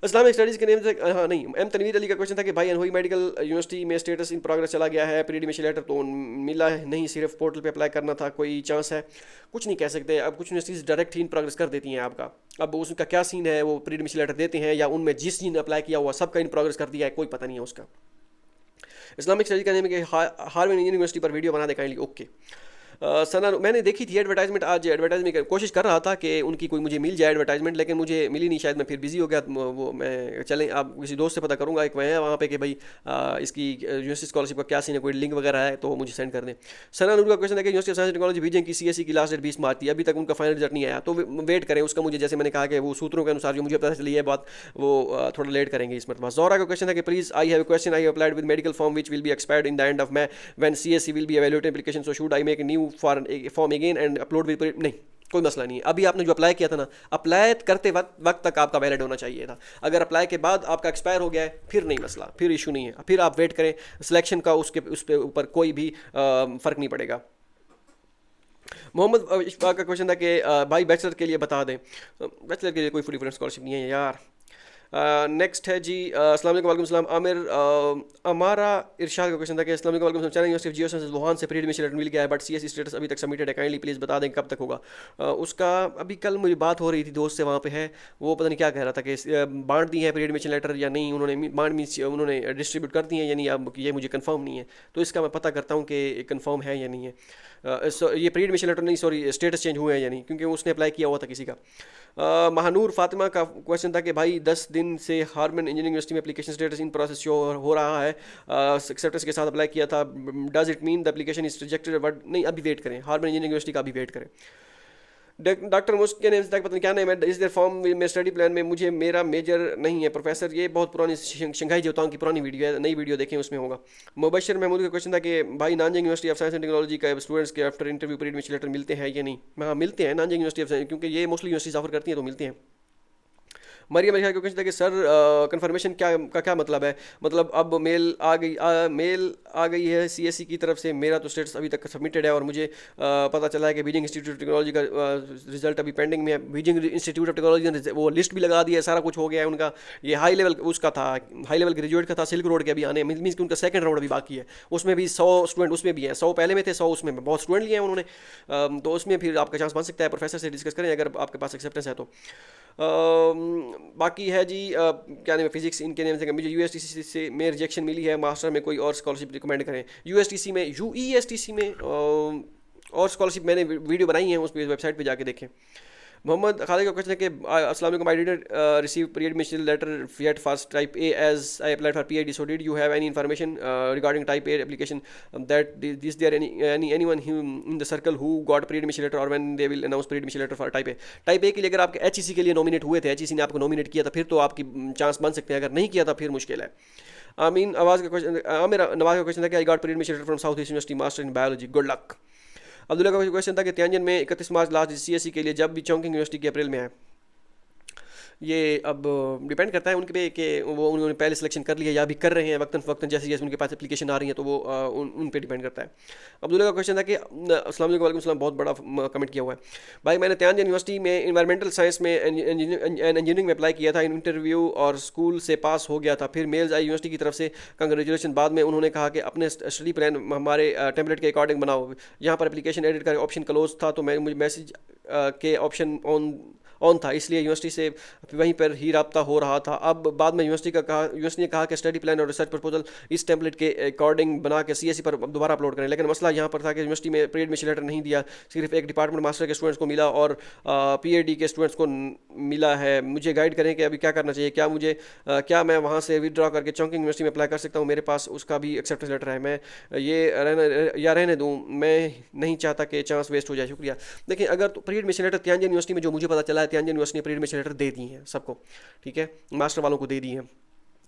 Speaker 1: इस्लामिक स्टडीज़ के नेम से हाँ नहीं, M तनवीर अली का क्वेश्चन था कि भाई अनहुई मेडिकल यूनिवर्सिटी में स्टेटस इन प्रोग्रेस चला गया है, प्री एडमिशन लेटर तो मिला है नहीं, सिर्फ पोर्टल पे अप्लाई करना था, कोई चांस है? कुछ नहीं कह सकते, अब कुछ universities direct he in progress कर देती हैं आपका। अब उसका क्या सीन है, वो प्री एडमिशन लेटर देते हैं या उनमें जिस जिन अप्लाई किया हुआ सबका इन प्रोग्रेस कर दिया है, कोई पता नहीं है उसका। इस्लामिक स्टडीज़ का नेम है कि हार्वर्ड यूनिवर्सिटी पर वीडियो बना दे काइंडली, ओके। सना मैंने देखी थी एडवर्टाइजमेंट, आज एडवर्टाइजमेंट की कोशिश कर रहा था कि उनकी कोई मुझे मिल जाए एडवर्टाइजमेंट, लेकिन मुझे मिली नहीं, शायद मैं फिर बिजी हो गया। वो मैं चलें आप किसी दोस्त से पता करूँगा, एक मैं है वहाँ पे कि भाई इसकी यूनिवर्सिटी स्कॉलरशिप का क्या सीन है, कोई लिंक वगैरह है तो मुझे सेंड कर दें। सना नूर का क्वेश्चन है कि university of science technology Beijing की CSE की लास्ट डेट 20 मार्च थी, अभी तक उनका फाइनल रिजल्ट नहीं आया, तो वेट करें उसका। मुझे जैसे मैंने कहा कि वो सूत्रों के अनुसार जो मुझे पता चली है बात, वो थोड़ा लेट करेंगे इस मरतबा। जोरा का क्वेश्चन है कि please I have a question, I applied with medical form which will be expired in the end of May when CSE will be evaluate application, so should I make new form again and upload with? नहीं, कोई मसला नहीं है। अभी आपने जो apply किया था ना, अप्लाई करते वक्त तक आपका वैलिड होना चाहिए था। अगर अप्लाई के बाद आपका एक्सपायर हो गया है फिर नहीं मसला, फिर इशू नहीं है, फिर आप वेट करें सिलेक्शन का, उस पे ऊपर कोई भी फ़र्क नहीं पड़ेगा। मोहम्मद इशफाक का क्वेश्चन था कि भाई बैचलर के लिए बता दें। बैचलर के लिए कोई फुल डिफरेंस स्कॉलरशिप नहीं है यार। नेक्स्ट है जी अस्सलाम वालेकुम सलाम आमिर हमारा इरशाद का क्वेश्चन था कि अस्सलाम वालेकुम सलाम, university of geo science Wuhan से प्री एडमिशन लेटर मिल गया है बट CSE स्टेटस अभी तक सबमिटेड है, काइंडली प्लीज़ बता दें कब तक होगा। उसका अभी कल मुझे बात हो रही थी, दोस्त से वहाँ पे है, वो पता नहीं क्या कह रहा था कि बांट दी है प्री एडमिशन लेटर या नहीं, उन्होंने बांट मीन्स उन्होंने डिस्ट्रीब्यूट कर दी है या नहीं, अब ये मुझे कन्फर्म नहीं है, तो इसका मैं पता करता हूँ कि कन्फर्म है या नहीं है। ये प्री एडमिशन लेटर नहीं, सॉरी स्टेटस चेंज हुए हैं या नहीं, क्योंकि उसने अप्लाई किया हुआ था किसी का। महानूर फातिमा का क्वेश्चन था कि भाई 10 दिन से हार्वर्ड इंजीनियरिंग यूनिवर्सिटी में application status in process show हो रहा है, एक्सेप्टेंस के साथ अप्लाई किया था, does it mean the application is rejected? But नहीं, अभी वेट करें, हार्वर्ड इंजीनियरिंग यूनिवर्सिटी का अभी वेट करें। डॉक्टर मुस्क के नेम से पता नहीं क्या नेम है, इस देयर फॉर्म में स्टडी प्लान में मुझे मेरा मेजर नहीं है प्रोफेसर, ये बहुत पुरानी शंघाई जोताओं की पुरानी वीडियो है, नई वीडियो देखें उसमें होगा। मुबशर महमूद का क्वेश्चन था कि भाई Nanjing university of science and technology का स्टूडेंट्स के after interview pre admission letter मिलते हैं या नहीं? हाँ मिलते हैं, नानजिंग यूनिवर्सिटी ऑफ साइंस, क्योंकि ये मोस्टली यूनिवर्सिटीज ऑफर करती हैं तो मिलते हैं। मरियम मेरे क्वेश्चन था कि सर कंफर्मेशन क्या मतलब है, मतलब अब मेल आ गई है CSE की तरफ से, मेरा तो स्टेटस अभी तक सबमिटेड है और मुझे पता चला है कि बीजिंग इंस्टीट्यूट ऑफ टेक्नोलॉजी का रिजल्ट अभी पेंडिंग में है। बीजिंग इंस्टीट्यूट ऑफ टेक्नोलॉजी ने वो लिस्ट भी लगा दी है, सारा कुछ हो गया है उनका। ये हाई लेवल उसका था, हाई लेवल ग्रेजुएट का था, सिल्क रोड के अभी आने मीन्स कि उनका सेकंड राउंड अभी बाकी है, उसमें भी 100 स्टूडेंट उसमें भी हैं, 100 पहले में थे, 100 उसमें बहुत स्टूडेंट लिए हैं उन्होंने, तो उसमें फिर आपका चांस बन सकता है। प्रोफेसर से डिस्कस करें अगर आपके पास एक्सेप्टेंस है तो। बाकी है जी क्या नाम है फिजिक्स, इनके नेम से मुझे USTC से में रिजेक्शन मिली है, मास्टर में कोई और स्कॉलरशिप रिकमेंड करें। USTC में UESTC में और स्कॉलरशिप मैंने वीडियो बनाई है, उस पर वेबसाइट पे जाके देखें। मोहम्मद खालिद का क्वेश्चन है कि अस्सलाम वालेकुम, I didn't receive pre admission letter yet for type A as I applied for PID, so did you have any information regarding type A application that this there anyone in the circle who got pre admission letter और when they will announce pre admission letter for type A? Type A के लिए अगर आपके HEC के लिए nominate हुए थे, HEC ने आपको नॉमिनेट किया था, फिर तो आपकी चांस बन सकते हैं, अगर नहीं किया था फिर मुश्किल है। आमीन आवाज़ का क्वेश्चन, आमिर नवाज का क्वेश्चन था कि I got pre admission letter from south east university master in biology, good luck. Abdullah का क्वेश्चन था कि तियानजन में 31 मार्च लास्ट सीएससी के लिए, जब भी चौंकिंग यूनिवर्सिटी के अप्रैल में है। ये अब डिपेंड करता है उनके पे कि वो उन्होंने पहले सिलेक्शन कर लिया या भी कर रहे हैं वक्तन फ़वक्तन, जैसे जैसे उनके पास एप्लीकेशन आ रही है तो वो उन पे डिपेंड करता है। अब्दुल्ला का क्वेश्चन था कि अस्सलाम वालेकुम, वालेकुम सलाम, बहुत बड़ा कमेंट किया हुआ है भाई। मैंने तियानजन यूनिवर्सिटी में इन्वायरमेंटल साइंस में इंजीनियरिंग में अप्लाई किया था, इंटरव्यू और स्कूल से पास हो गया था, फिर मेल्स आई यूनिवर्सिटी की तरफ से कंग्रेचुलेशन। बाद में उन्होंने कहा कि अपने स्टडी प्लान हमारे टेम्पलेट के अकॉर्डिंग बनाओ। यहाँ पर एप्लीकेशन एडिट का ऑप्शन क्लोज था, तो मुझे मैसेज के ऑप्शन ऑन था, इसलिए यूनिवर्सिटी से वहीं पर ही रब्ता हो रहा था। अब बाद में यूनिवर्सिटी ने कहा कि स्टडी प्लान और रिसर्च प्रपोजल इस टेम्पलेट के अकॉर्डिंग बना के सीएससी पर दोबारा अपलोड करें, लेकिन मसला यहाँ पर था कि यूनिवर्सिटी में प्री एडमिशन लेटर नहीं दिया, सिर्फ एक डिपार्टमेंट मास्टर के स्टूडेंट्स को मिला और पीएडी के स्टूडेंट्स को मिला है। मुझे गाइड करें कि अभी क्या करना चाहिए, क्या मैं वहाँ से विदड्रॉ करके चौंकिंग यूनिवर्सिटी में अप्लाई कर सकता हूँ? मेरे पास उसका भी एक्सेप्टेंस लेटर है, मैं ये रहने दूँ? मैं नहीं चाहता कि चांस वेस्ट हो जाए। शुक्रिया। देखिए, अगर तो प्री एडमिशन लेटर तियानजन यूनिवर्सिटी में जो मुझे पता चला है, तियानजन यूनिवर्सिटी ने प्री एडमिशन लेटर दे दी हैं सबको, ठीक है, मास्टर वालों को दे दी हैं,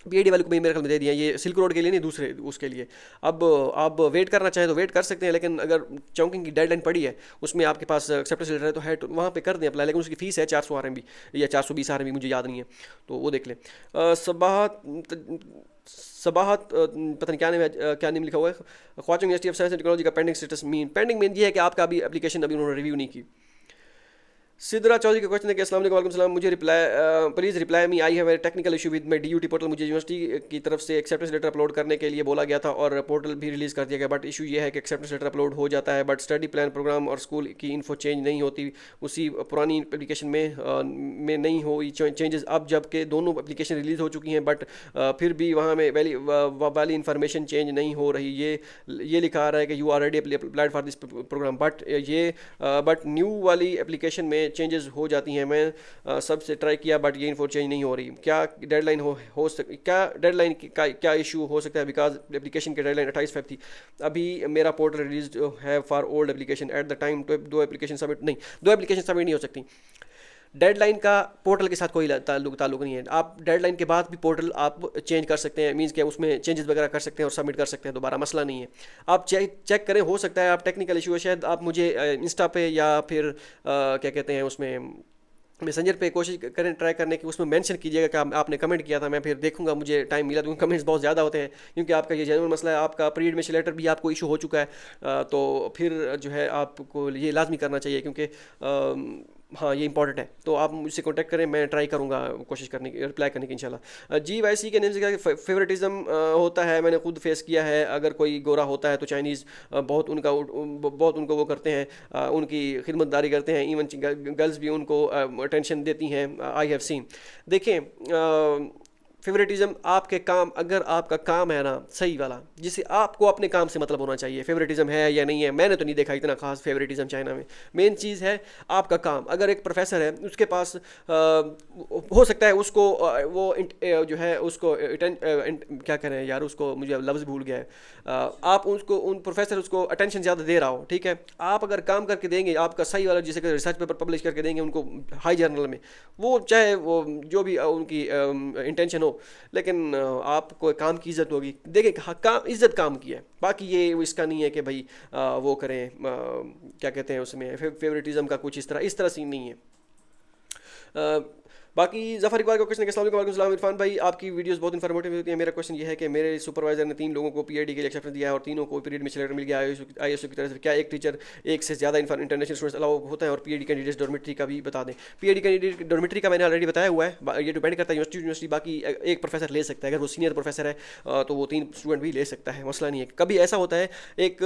Speaker 1: पीएडी वाले को भी मेरे ख्याल में दे दिया। ये सिल्क रोड के लिए नहीं, दूसरे उसके लिए। अब आप वेट करना चाहें तो वेट कर सकते हैं, लेकिन अगर चौंकिंग की डेडलाइन पड़ी है, उसमें आपके पास एक्सेप्टेंस लेटर है तो है, तो वहाँ पे कर दें अप्लाई, लेकिन उसकी फ़ीस है 400 RMB या 420 RMB, मुझे याद नहीं है, तो वो देख लें। सबाहत पता नहीं क्या नेम लिखा हुआ है। Khwaja university of science and technology का पेंडिंग मेन ये है कि आपका अभी एप्लीकेशन अभी उन्होंने रिव्यू नहीं की। सिद्रा चौधरी का क्वेश्चन है कि अस्सलाम वालेकुम, वालेकुम सलाम, मुझे please reply me, I have a technical issue with my DUT portal. मुझे यूनिवर्सिटी की तरफ से एक्सेप्टेंस लेटर अपलोड करने के लिए बोला गया था और पोर्टल भी रिलीज़ कर दिया गया, बट इशू ये है कि एक्सेप्टेंस लेटर अपलोड हो जाता है बट स्टडी प्लान, प्रोग्राम और स्कूल की इन्फो चेंज नहीं होती, उसी पुरानी एप्लीकेशन में नहीं हुई चेंजेस। अब जबकि दोनों एप्लीकेशन रिलीज़ हो चुकी हैं, बट फिर भी वहाँ में वाली इन्फॉर्मेशन चेंज नहीं हो रही। ये लिखा आ रहा है कि you already applied for this program, but new वाली एप्लीकेशन में चेंजेस हो जाती हैं। मैं सबसे ट्राई किया बट ये इन्फो चेंज नहीं हो रही। क्या डेडलाइन क्या इशू हो सकता है? बिकॉज एप्लीकेशन की डेडलाइन 28 फ़रवरी थी, अभी मेरा पोर्टल रिलीज है for old application at the time, तो दो एप्लीकेशन सबमिट नहीं हो सकती। डेडलाइन का पोर्टल के साथ कोई ताल्लुक नहीं है। आप डेडलाइन के बाद भी पोर्टल आप चेंज कर सकते हैं, मींस कि उसमें चेंजेस वगैरह कर सकते हैं और सबमिट कर सकते हैं दोबारा, मसला नहीं है। आप चेक करें, हो सकता है आप टेक्निकल इशू है, शायद आप मुझे इंस्टा पे या फिर क्या कहते हैं उसमें मैसेंजर पे कोशिश करें ट्राई करने की, उसमें मेंशन कीजिएगा कि आपने कमेंट किया था, मैं फिर देखूंगा, मुझे टाइम मिला तो। कमेंट्स बहुत ज़्यादा होते हैं क्योंकि आपका ये जेन्युइन मसला है, आपका प्री एडमिशन लेटर भी आपको इशू हो चुका है, तो फिर जो है आपको ये लाजमी करना चाहिए क्योंकि हाँ ये इंपॉर्टेंट है। तो आप मुझसे कांटेक्ट करें, मैं ट्राई करूँगा कोशिश करने की, रिप्लाई करने की इंशाल्लाह। GYC के नेम से क्या फेवरेटिज़म होता है, मैंने खुद फेस किया है। अगर कोई गोरा होता है तो चाइनीज़ बहुत उनको वो करते हैं, उनकी खिदमतदारी करते हैं, इवन गर्ल्स भी उनको अटेंशन देती हैं। I have seen. देखें, फेवरेटिज़म आपके काम, अगर आपका काम है ना सही वाला, जिसे आपको अपने काम से मतलब होना चाहिए, फेवरेटिज़म है या नहीं है, मैंने तो नहीं देखा इतना खास फेवरेटिज़म चाइना में। मेन चीज़ है आपका काम। अगर एक प्रोफेसर है, उसके पास हो सकता है उसको जो है उसको क्या करें यार, उसको मुझे लफ्ज़ भूल गया है, आप उन प्रोफेसर उसको अटेंशन ज़्यादा दे रहा हो, ठीक है। आप अगर काम करके देंगे, आपका सही वाला जिसे रिसर्च पेपर पब्लिश करके देंगे उनको हाई जर्नल में, वो चाहे वो जो भी उनकी इंटेंशन हो, लेकिन आपको काम की इज़्ज़त होगी। देखिए काम इज़्ज़त काम की है, बाकी ये इसका नहीं है कि भाई वो करें, क्या कहते हैं उसमें फेवरेटिज़म का कुछ इस तरह सीन नहीं है। बाकी जफ़र इकबाल का क्वेश्चन है, अस्सलाम वालेकुम इरफान भाई, आपकी वीडियोस बहुत इन्फॉर्मेटिव होती है। मेरा क्वेश्चन ये है कि मेरे सुपरवाइजर ने 3 लोगों को पीआईडी के लिए एक्सेप्टेंस दिया है और तीनों को पीरियड में लेटर मिल गया ISO की तरफ से। क्या एक टीचर एक से ज़्यादा इंटरनेशनल स्टूडेंट्स अलाउ होता है? और पीआईडी कैंडिडेट्स डॉर्मेट्री का भी बता दें। पीआईडी कैंडिडेट डॉर्मेट्री का मैंने ऑलरेडी बताया हुआ है, ये डिपेंड करता है यूनिवर्सिटी। बाकी एक प्रोफेसर ले सकता है, अगर वो सीनियर प्रोफेसर है तो वो 3 स्टूडेंट भी ले सकता है, मसला नहीं है। कभी ऐसा होता है एक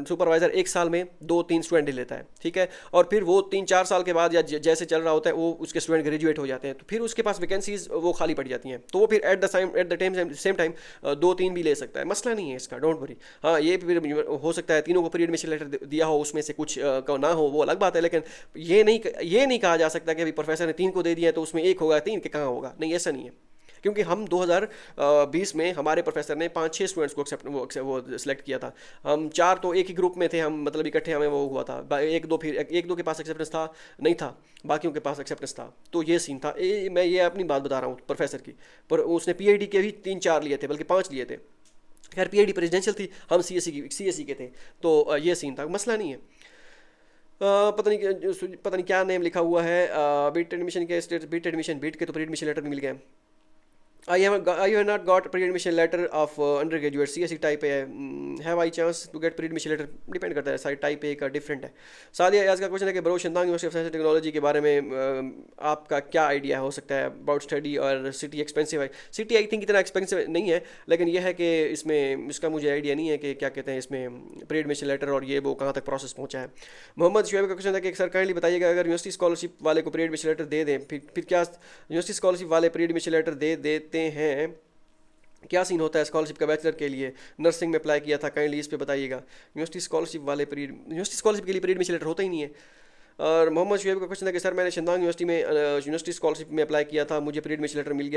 Speaker 1: सुपरवाइजर 1 साल में 2-3 स्टूडेंट ले लेता है, ठीक है, और फिर वो 3-4 साल के बाद या जैसे चल रहा होता है वो उसके स्टूडेंट ग्रेजुएट ग्रेजुएट हो जाते हैं, तो फिर उसके पास वैकेंसीज वो खाली पड़ जाती हैं, तो वो फिर at the time same time 2-3 भी ले सकता है, मसला नहीं है इसका, डोंट वरी। हाँ, ये फिर हो सकता है तीनों को प्री एडमिशन लेटर दिया हो, उसमें से कुछ का ना हो, वो अलग बात है, लेकिन ये नहीं कहा जा सकता कि अभी प्रोफेसर ने 3 को दे दिया तो उसमें 1 होगा, 3 के कहाँ होगा, नहीं ऐसा नहीं है। क्योंकि हम 2020 में हमारे प्रोफेसर ने 5-6 स्टूडेंट्स को वो सिलेक्ट किया था। हम 4 तो एक ही ग्रुप में थे, हम मतलब इकट्ठे हमें वो हुआ था, एक दो के पास एक्सेप्टेंस था, नहीं था, बाकियों के पास एक्सेप्टेंस था, तो ये सीन था। मैं ये अपनी बात बता रहा हूँ प्रोफेसर की, पर उसने पीएचडी के भी 3-4 लिए थे, बल्कि 5 लिए थे। खैर पीएचडी प्रेसिडेंशियल थी, हम सीएससी के थे, तो ये सीन था, मसला नहीं है। पता नहीं क्या नेम लिखा हुआ है, बीट एडमिशन के स्टेट, बीट के तो प्री एडमिशन लेटर भी मिल गए। I have not got pre-admission letter of undergraduate CSE type A. Have I chance to get pre-admission letter? Depend करता है, साइड टाइप ए का डिफरेंट है। सादिया आज का क्वेश्चन है कि ब्रो शिंतांग university of science and technology के बारे में आपका क्या आइडिया हो सकता है अबाउट स्टडी, और सिटी एक्सपेंसिव है? सिटी आई थिंक इतना एक्सपेंसिव नहीं है, लेकिन यह है कि इसमें इसका मुझे आइडिया नहीं है कि क्या कहते हैं इसमें प्री एडमिशन लेटर और ये वो कहाँ तक प्रोसेस पहुँचा है। मोहम्मद शुएब का क्वेश्चन है कि सर काइंडली बताइएगा, अगर यूनिवर्सिटी स्कॉलरशिप वाले को प्री एडमिशन लेटर दे दें, फिर क्या यूनिवर्सिटी स्कॉलरशिप वाले प्री एडमिशन लेटर दे देते हैं, क्या सीन होता है स्कॉलरशिप का? बैचलर के लिए नर्सिंग में अप्लाई किया था, काइंडली इस पे बताइएगा। यूनिवर्सिटी स्कॉलरशिप के लिए प्री एडमिशन लेटर होता ही नहीं है। और मोहम्मद शुएब का क्वेश्चन है कि सर मैंने शिंतांग यूनिवर्सिटी में यूनिवर्सिटी स्कॉलरशिप में अप्लाई किया था, मुझे प्री एडमिशन लेटर मिल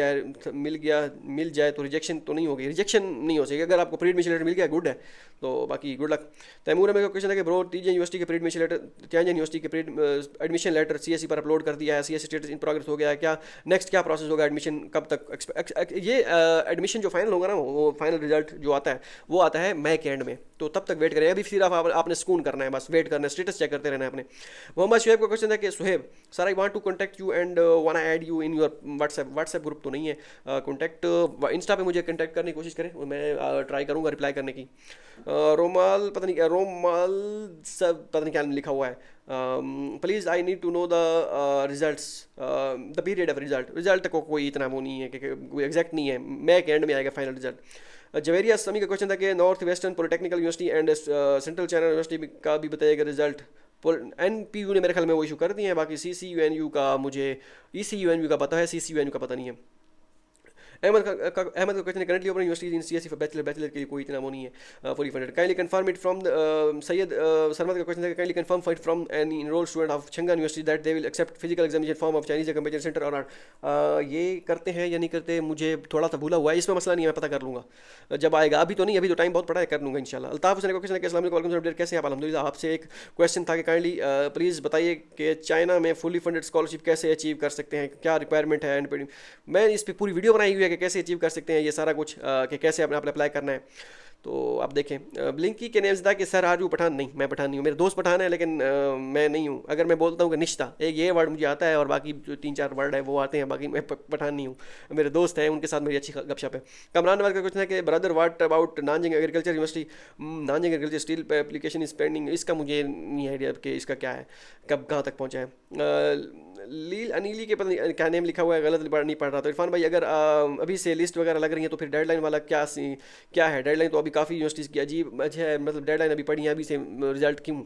Speaker 1: जाए तो रिजेक्शन तो नहीं होगी? रिजेक्शन नहीं हो सकेगी, अगर आपको प्री एडमिशन लेटर मिल गया गुड है, तो बाकी गुड लक। तैमूर अहमद का क्वेश्चन है कि ब्रो टीजे यूनिवर्सिटी के प्री एडमिशन लेटर, त्याजन यूनिवर्सिटी के प्री एडमिशन लेटर सीएससी पर अपलोड कर दिया है, सीएससी स्टेटस इन प्रोग्रेस हो गया है, क्या नेक्स्ट क्या प्रोसेस होगा, एडमिशन कब तक? ये एडमिशन जो फाइनल होगा ना, वो फाइनल रिजल्ट जो आता है वो आता है मई के एंड में, तो तब तक वेट करें। अभी सिर्फ आपने सुकून करना है, बस वेट करना है, स्टेटस चेक करते रहना है अपने। मोहम्मद शुएब का क्वेश्चन है कि Suhaib sir I want to contact you and want add you in your WhatsApp group तो नहीं है, कॉन्टैक्ट इंस्टा पे मुझे कॉन्टैक्ट करने की कोशिश करें, मैं ट्राई करूँगा रिप्लाई करने की। रोमाल पता नहीं क्या लिखा हुआ है, please I need to know the results, the period of result को कोई इतना वो नहीं है कि कोई एग्जैक्ट नहीं है, मई के एंड में आएगा फाइनल रिजल्ट। जवेरिया समी का क्वेश्चन था कि north western polytechnical university and central China university का भी बताइएगा रिजल्ट। NPU ने मेरे ख्याल में वो इशू कर दिए हैं, बाकी CCUNU का मुझे ECUNU का पता है, CCUNU का पता नहीं है। अहमद का क्वेश्चन है currently open universities in CSC for bachelor के लिए कोई इतना वो नहीं है, fully funded. Kindly confirm it from Syed Sarmad का क्वेश्चन है kindly confirm it from any enrolled student of छंगन university that they will accept physical examination form of Chinese competition centre और ये करते हैं या नहीं करते, मुझे थोड़ा सा भूला हुआ है, इसमें मसला नहीं है, मैं पता कर लूँगा जब आएगा, अभी तो नहीं, अभी तो टाइम बहुत पड़ा है, कर लूँगा इंशाल्लाह। अल्ताफ हुसैन का क्वेश्चन है कि अस्सलाम वालेकुम सर, कैसे हैं आप? अल्हम्दुलिल्लाह। आपसे एक क्वेश्चन था कि काइंडली प्लीज़ बताइए कि चाइना में फुली फंडेड स्कॉलरशिप कैसे अचीव कर सकते हैं, क्या रिक्वायरमेंट है? एंड मैं इस पर पूरी वीडियो बनाई हुई है कि कैसे अचीव कर सकते हैं ये सारा कुछ, कि कैसे अपने अप्लाई करना है, तो आप देखें। ब्लिंकी के नेम्स था कि सर आर यू पठान? नहीं, मैं पठान नहीं हूँ, मेरे दोस्त पठान है, लेकिन मैं नहीं हूँ। अगर मैं बोलता हूँ कि निश्ता, एक ये वर्ड मुझे आता है और बाकी जो 3-4 वर्ड है वो आते हैं, बाकी मैं पठान नहीं हूँ, मेरे दोस्त हैं, उनके साथ मेरी अच्छी गपशप है। कमरान नवाज का क्वेश्चन है कि brother what about Nanjing agriculture university, Nanjing agriculture steel application is pending, इसका मुझे नहीं आइडिया कि इसका क्या है, कब कहाँ तक पहुँचा है। लील अनीली के पता नहीं क्या नेम लिखा हुआ है, गलत नहीं पढ़ रहा। तो इरफान भाई अगर अभी से लिस्ट वगैरह लग रही है तो फिर डेडलाइन वाला क्या है? डेडलाइन तो अभी काफ़ी यूनिवर्सिटीज़ की अजीब है, मतलब डेडलाइन अभी पड़ी है, अभी से रिजल्ट क्यों?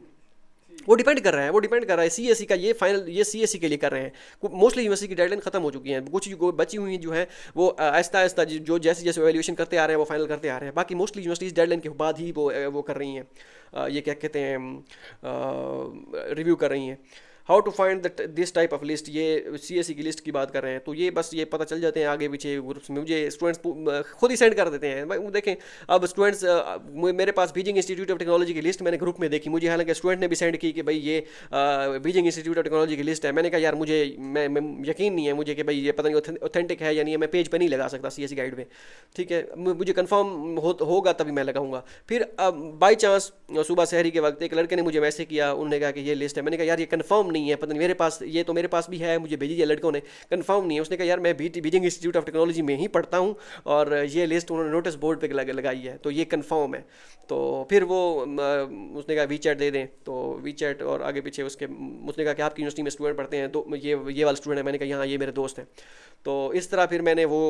Speaker 1: वो डिपेंड कर रहा है सीएससी का, ये फाइनल ये सीएससी के लिए कर रहे हैं। मोस्टली यूनिवर्सिटी की डेडलाइन खत्म हो चुकी है, कुछ बची हुई जो है वो आहिस्ता आहिस्ता जो जैसे जैसे वैल्यूएशन करते आ रहे हैं वो फाइनल करते आ रहे हैं। बाकी मोस्टली यूनिवर्सिटीज़ डेडलाइन के बाद ही वो कर रही हैं, ये क्या कहते हैं, रिव्यू कर रही हैं। How to find this type of list, ये सीएससी की लिस्ट की बात कर रहे हैं, तो ये बस ये पता चल जाते हैं आगे पीछे ग्रुप्स में, मुझे स्टूडेंट्स खुद ही सेंड कर देते हैं। भाई देखें अब स्टूडेंट्स, मेरे पास बीजिंग इंस्टीट्यूट ऑफ टेक्नोलॉजी की लिस्ट मैंने ग्रुप में देखी, मुझे हालांकि स्टूडेंट ने भी सेंड की कि भाई ये बीजिंग इंस्टीट्यूट ऑफ टेक्नोलॉजी की लिस्ट है। मैंने कहा यार मुझे मैं यकीन नहीं है मुझे कि भाई ये पता नहीं ऑथेंटिक है या नहीं है, मैं पेज पर नहीं लगा सकता सीएससी गाइड में, ठीक है, मुझे कन्फर्म होगा तभी मैं लगाऊंगा। फिर बाई चांस सुबह शहरी के वक्त एक लड़के ने मुझे मैसेज किया, उन्होंने कहा कि ये लिस्ट है, मैंने कहा यार ये कन्फर्म नहीं है, पता नहीं मेरे पास, ये तो मेरे पास भी है, मुझे भेजी है लड़कों ने, कंफर्म नहीं है। उसने कहा यार मैं बीजिंग इंस्टीट्यूट ऑफ टेक्नोलॉजी में ही पढ़ता हूँ और ये लिस्ट उन्होंने नोटिस बोर्ड पे लगाई है, तो ये कंफर्म है। तो फिर वो उसने कहा वीचैट दे दें, तो वीचैट और आगे पीछे उसने कहा कि आपकी यूनिवर्सिटी में स्टूडेंट पढ़ते हैं, तो ये वाला स्टूडेंट है। मैंने कहा हाँ ये मेरे दोस्त हैं। तो इस तरह फिर मैंने वो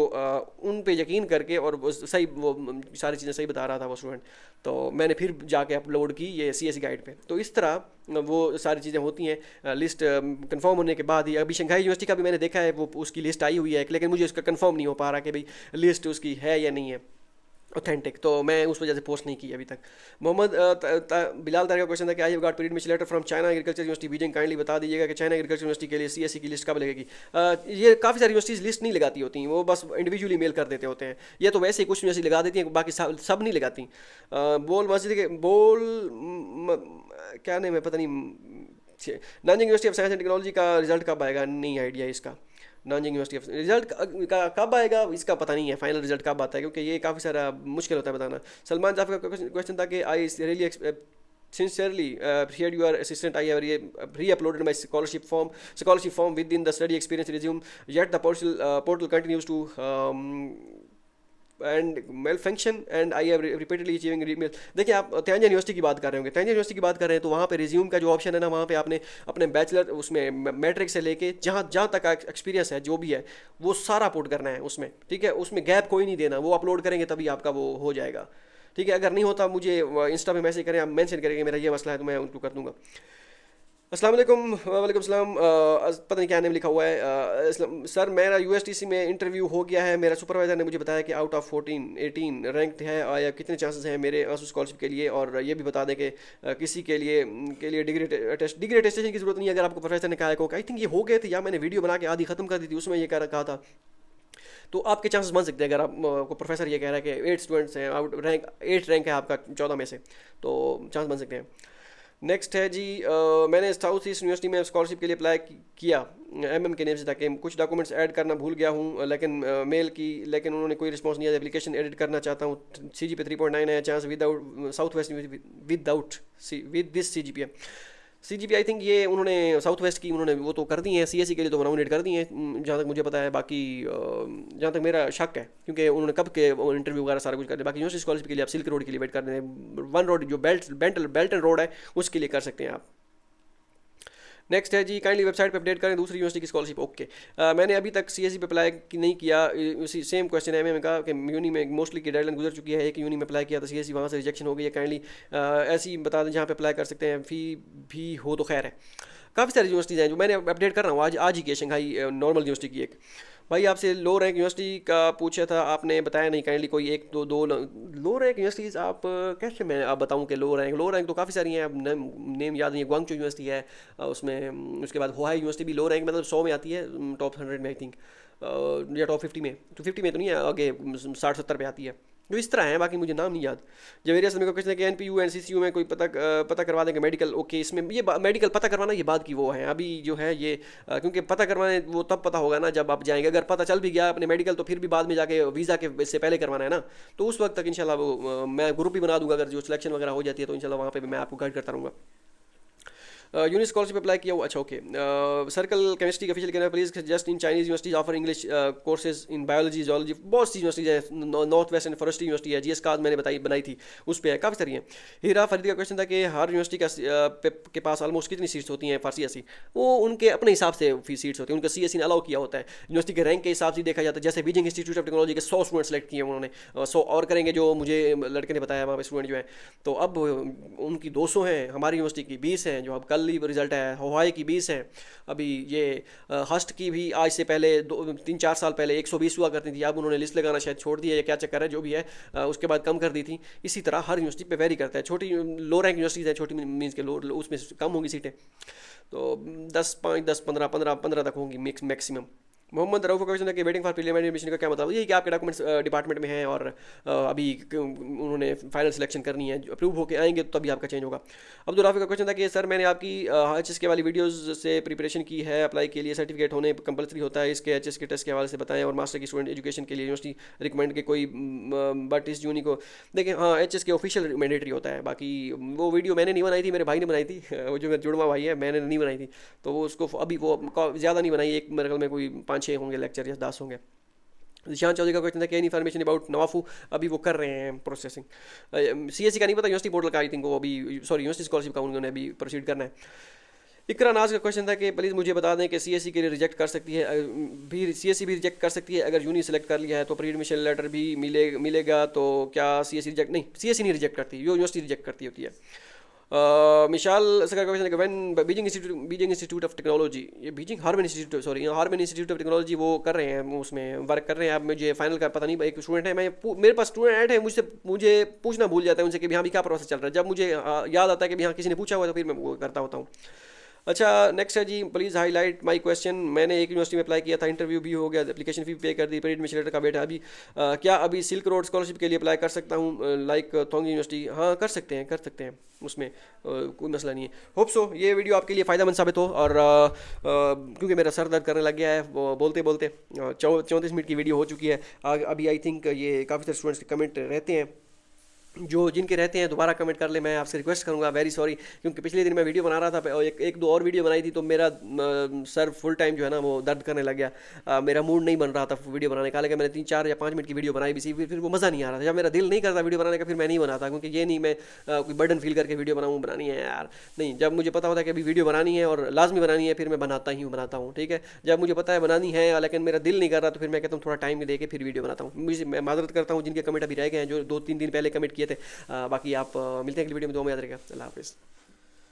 Speaker 1: उन पे यकीन करके, और वो सारी चीज़ें सही बता रहा था वो स्टूडेंट, तो मैंने फिर जाके अपलोड की ये सीएससी गाइड पे। तो इस तरह वो सारी चीज़ें होती हैं, लिस्ट कंफर्म होने के बाद ही, अभी शंघाई यूनिवर्सिटी का भी मैंने देखा है, वो उसकी लिस्ट आई हुई है, लेकिन मुझे उसका कंफर्म नहीं हो पा रहा कि भाई लिस्ट उसकी है या नहीं है ऑथेंटिक, तो मैं उस वजह से पोस्ट नहीं की अभी तक। मोहम्मद बिलाल तारिक का क्वेश्चन था कि I have got pre admission letter from China agriculture university Beijing, kindly बता दीजिएगा कि चाइना एग्रीकल्चर यूनिवर्सिटी के लिए सीएससी की लिस्ट कब लगेगी। ये काफ़ी सारी यूनिवर्सिटीज़ लिस्ट नहीं लगाती होती, वो बस इंडिविजुअली मेल कर देते होते हैं। ये तो वैसे ही कुछ यूनिवर्सिटी लगा देती हैं, बाकी सब नहीं लगाती। बोल मस्जिद के बोल क्या नेम है पता नहीं, Nanjing university of science and technology का रिजल्ट कब आएगा, नहीं आइडिया इसका। नानजिंग यूनिवर्सिटी ऑफ रिजल्ट का कब आएगा इसका पता नहीं है, फाइनल रिजल्ट कब आता है, क्योंकि ये काफ़ी सारा मुश्किल होता है बताना। सलमान जाफर का क्वेश्चन था कि I really sincerely appreciate your assistant. I have re-uploaded my scholarship form within the study experience resume, yet the portal continues to and malfunction and I have repeatedly achieving email। देखिए आप Tenzin university की बात कर रहे होंगे, Tenzin university की बात कर रहे हैं तो वहाँ पे रिज्यूम का जो ऑप्शन है ना, वहाँ पे आपने अपने बैचलर उसमें मैट्रिक से लेके जहाँ जहाँ तक एक्सपीरियंस है जो भी है वो सारा अपलोड करना है उसमें, ठीक है। उसमें गैप कोई नहीं देना, वो अपलोड करेंगे तभी आपका वो हो जाएगा, ठीक है। अगर नहीं होता मुझे इंस्टा पे मैसेज करें, आप मेंशन करेंगे मेरा ये मसला है, तो मैं उनको कर दूंगा। अस्सलाम वालेकुम। वालेकुम सलाम। पता नहीं क्या नेम लिखा हुआ है। सर मेरा यूएसटीसी में इंटरव्यू हो गया है, मेरा सुपरवाइज़र ने मुझे बताया कि आउट ऑफ 18 रैंक है, या कितने चांसेस हैं मेरे आंसू स्कॉलरशिप के लिए, और ये भी बता दें कि किसी के लिए डिग्री अटेस्टेशन की ज़रूरत नहीं है। अगर आपको प्रोफेसर ने कहा है, आई थिंक ये हो गए थे, या मैंने वीडियो बना के आधी ख़त्म कर दी थी, उसमें ये कहा था, तो आपके चांसेस बन सकते हैं। अगर आपको प्रोफेसर ये कह रहा है कि 8 स्टूडेंट्स हैं, आउट रैंक है आपका 14 में से, तो चांस बन सकते हैं। नेक्स्ट है जी, मैंने साउथ ईस्ट यूनिवर्सिटी में स्कॉलरशिप के लिए अप्लाई किया एमएम के नेम से, ताकि कुछ डॉक्यूमेंट्स ऐड करना भूल गया हूँ, लेकिन मेल की, लेकिन उन्होंने कोई रिस्पॉन्स नहीं दिया। एप्लीकेशन एडिट करना चाहता हूँ, CGPA 3.9 है, chance without south west with this CGPA I think ये उन्होंने साउथ वेस्ट की उन्होंने वो तो कर दी हैं, CSE के लिए तो नॉमिनेट कर दी हैं जहाँ तक मुझे पता है। बाकी जहाँ तक मेरा शक है, क्योंकि उन्होंने कब के इंटरव्यू वगैरह सारा कुछ कर दिया। बाकी यूनिवर्सिटी स्कॉलरशिप के लिए आप सिल्क रोड के लिए वेट कर रहे हैं, 1 रोड जो बेल्ट एंड रोड है उसके लिए कर सकते हैं आप। नेक्स्ट है जी, काइंडली वेबसाइट पे अपडेट करें दूसरी यूनिवर्सिटी की स्कॉलरशिप। ओके, मैंने अभी तक CSE पे अप्लाई नहीं किया। उसी सेम क्वेश्चन है, मैंने कहा कि यूनी में मोस्टली की डेडलाइन गुजर चुकी है, एक यूनी में अप्लाई किया था CSE, वहाँ से रिजेक्शन हो गई है। काइंडली ऐसी बता दें जहाँ पे अप्लाई कर सकते हैं, फ़ी भी हो तो खैर है। काफ़ी सारी यूनिवर्सिटीज़ हैं जो मैंने अपडेट कर रहा हूँ, आज ही की शंघाई नॉर्मल यूनिवर्सिटी की। एक भाई आपसे लो रैंक यूनिवर्सिटी का पूछा था, आपने बताया नहीं। काइंडली कोई एक दो लो रैंक यूनिवर्सिटीज़ आप कैसे मैं आप बताऊं कि लो रैंक तो काफ़ी सारी हैं, अब नेम याद नहीं है। ग्वांगचू यूनिवर्सिटी है उसमें, उसके बाद होहाई यूनिवर्सिटी भी लो रैंक, मतलब 100 में आती है, टॉप 100 में आई थिंक, या टॉप 50 में, तो 50 में तो नहीं है, आगे 60-70 पे आती है। जो इस तरह है, बाकी मुझे नाम नहीं याद। जवेरिया सर मेरे को क्वेश्चन है कि NPU NCCU में कोई पता करवा देंगे मेडिकल। ओके, इसमें ये मेडिकल पता करवाना ये बात की वो है, अभी जो है ये क्योंकि पता करवाने वो तब पता होगा ना जब आप जाएंगे। अगर पता चल भी गया अपने मेडिकल, तो फिर भी बाद में जाके वीज़ा के इससे पहले करवाना है ना, तो उस वक्त तक इंशाल्लाह वो मैं ग्रुप भी बना दूंगा। अगर जो सिलेक्शन वगैरह हो जाती है तो इंशाल्लाह वहाँ पर भी मैं आपको गाइड करता रहूँगा। यूनि स्कॉलरशिप अप्लाई किया हुआ, अच्छा ओके। सर्कल केमिस्ट्री का ऑफिशियल कहना please just in Chinese universities offer English courses in biology zoology, बहुत सी यूनिवर्सिटीज हैं। North west and forestry university है, GS काज मैंने बनाई थी, उस पर है, काफ़ी सारी हैं। हीरा फरीदी का क्वेश्चन था कि हर यूनिवर्सिटी के पास ऑलमोस्ट कितनी सीट्स होती हैं फॉर CSE। वो उनके अपने हिसाब से सीट्स होती हैं, उनका CSE ने अलाउ किया होता है, यूनिवर्सिटी के रैंक के हिसाब से देखा जाता है। जैसे बीजिंग इंस्टीट्यूट ऑफ टेक्नोलॉजी के 100 स्टूडेंट सेलेक्ट किए उन्होंने, 100 और करेंगे जो मुझे लड़के ने बताया वहाँ पे स्टूडेंट जो है, तो अब उनकी 200 हैं, हमारी यूनिवर्सिटी की 20 हैं, जो अब कल ही रिजल्ट है। हवाई की 20 हैं, अभी ये हस्ट की भी आज से पहले 3-4 साल पहले 120 हुआ करती थी, अब उन्होंने लिस्ट लगाना शायद छोड़ दिया या क्या चक्कर है, जो भी है उसके बाद कम कर दी थी। इसी तरह हर यूनिवर्सिटी पे वेरी करता है। छोटी लो रैंक यूनिवर्सिटीज़ हैं, छोटी मीन्स के लो उसमें कम होंगी सीटें, तो 10, 15 तक होंगी मैक्सिमम। मोहम्मद रऊफ़ का क्वेश्चन है कि वेटिंग फॉर प्रीलिमिनरी एडमिशन का क्या मतलब? यही कि आपके डॉक्यूमेंट्स डिपार्टमेंट में हैं और अभी उन्होंने फाइनल सिलेक्शन करनी है, अप्रूव होकर आएंगे तो तभी आपका चेंज होगा। अब्दुल राफी का क्वेश्चन था कि सर मैंने आपकी HSK वाली वीडियोज़ से प्रिपरेशन की है, अप्लाई के लिए सर्टिफिकेट होने कंपलसरी होता है, इसके HSK टेस्ट के हवाले से बताएं, और मास्टर की स्टूडेंट एजुकेशन के लिए यूनिवर्सिटी रिकमेंड के कोई बट इस जूनी को देखें। हाँ, HSK ऑफिशियल मैंडेटरी होता है, बाकी वो वीडियो मैंने नहीं बनाई थी, मेरे भाई ने बनाई थी, वो जो मेरा जुड़वा भाई है, मैंने नहीं बनाई थी, तो वो उसको अभी वो ज़्यादा नहीं बनाई, एक मेरे ख्याल में कोई 5-6 होंगे लेक्चर या 10 होंगे। निशान चौधरी का क्वेश्चन था क्या इन्फॉर्मेशन अबाउट नवाफू, अभी वो कर रहे हैं प्रोसेसिंग। CSE का नहीं पता, यूनिवर्सिटी पोर्टल का आई थिंक वो अभी, सॉरी यूनिवर्सिटी स्कॉलरशिप का उन्होंने अभी प्रोसीड करना है। इकरा नाज का क्वेश्चन था कि प्लीज़ मुझे बता दें कि CSE के लिए रिजेक्ट कर सकती है, CSE भी रिजेक्ट कर सकती है अगर यूनी सेलेक्ट कर लिया है, तो प्री एडमिशन लेटर भी मिलेगा, तो क्या CSE रिजेक्ट नहीं, CSE नहीं रिजेक्ट करती, यूनिवर्सिटी रिजेक्ट करती होती है। मिशाल सर का क्वेश्चन है when Beijing Institute of Technology, ये Beijing Harbin Institute, sorry Harbin Institute of Technology वो कर रहे हैं, उसमें वर्क कर रहे हैं। अब मुझे फाइनल का पता नहीं, एक स्टूडेंट है, मेरे पास स्टूडेंट है, मुझे पूछना भूल जाता है उनसे कि भी हाँ भी क्या प्रोसेस चल रहा है। जब मुझे याद आता है कि भी हाँ किसी ने पूछा हुआ तो फिर मैं वो करता होता हूँ। अच्छा नेक्स्ट है जी, प्लीज़ हाईलाइट माय क्वेश्चन। मैंने एक यूनिवर्सिटी में अप्लाई किया था, इंटरव्यू भी हो गया, एप्लीकेशन फी पे कर दी, पेड एडमिशन लेटर का वेट है अभी। क्या अभी सिल्क रोड स्कॉलरशिप के लिए अप्लाई कर सकता हूँ, लाइक थोंग यूनिवर्सिटी? हाँ कर सकते हैं उसमें कोई मसला नहीं है। होप सो ये वीडियो आपके लिए फ़ायदेमंद साबित हो। और क्योंकि मेरा सर दर्द करने लग गया है वो बोलते बोलते, 34 मिनट की वीडियो हो चुकी है। अभी आई थिंक ये काफ़ी सारे स्टूडेंट्स के कमेंट रहते हैं, जो जिनके रहते हैं दोबारा कमेंट कर ले। मैं आपसे रिक्वेस्ट करूंगा, वेरी सॉरी, क्योंकि पिछले दिन मैं वीडियो बना रहा था, एक दो और वीडियो बनाई थी तो मेरा सर फुल टाइम जो है ना वो दर्द करने लग गया। मेरा मूड नहीं बन रहा था वीडियो बनाने का, लेकिन मैंने 3 4 या 5 मिनट की वीडियो बनाई भी थी, फिर वो मज़ा नहीं आ रहा था। जब मेरा दिल नहीं करता वीडियो बनाने का फिर मैं नहीं बनाता, क्योंकि ये नहीं मैं कोई बर्डन फील करके वीडियो बनानी है यार, नहीं। जब मुझे पता होता है कि अभी वीडियो बनानी है और लाजमी बनानी है, फिर मैं बनाता हूँ, ठीक है। जब मुझे पता है बनानी है लेकिन मेरा दिल नहीं कर रहा तो फिर मैं कहता हूँ थोड़ा टाइम दे के फिर वीडियो बनाता हूँ। मैं माजरत करता हूँ जिनके कमेंट अभी रह गए हैं, जो 2 3 दिन पहले कमेंट किए थे। बाकी आप मिलते हैं अगली वीडियो में, दुआ में याद रहेगा। अल्लाह हाफिज़।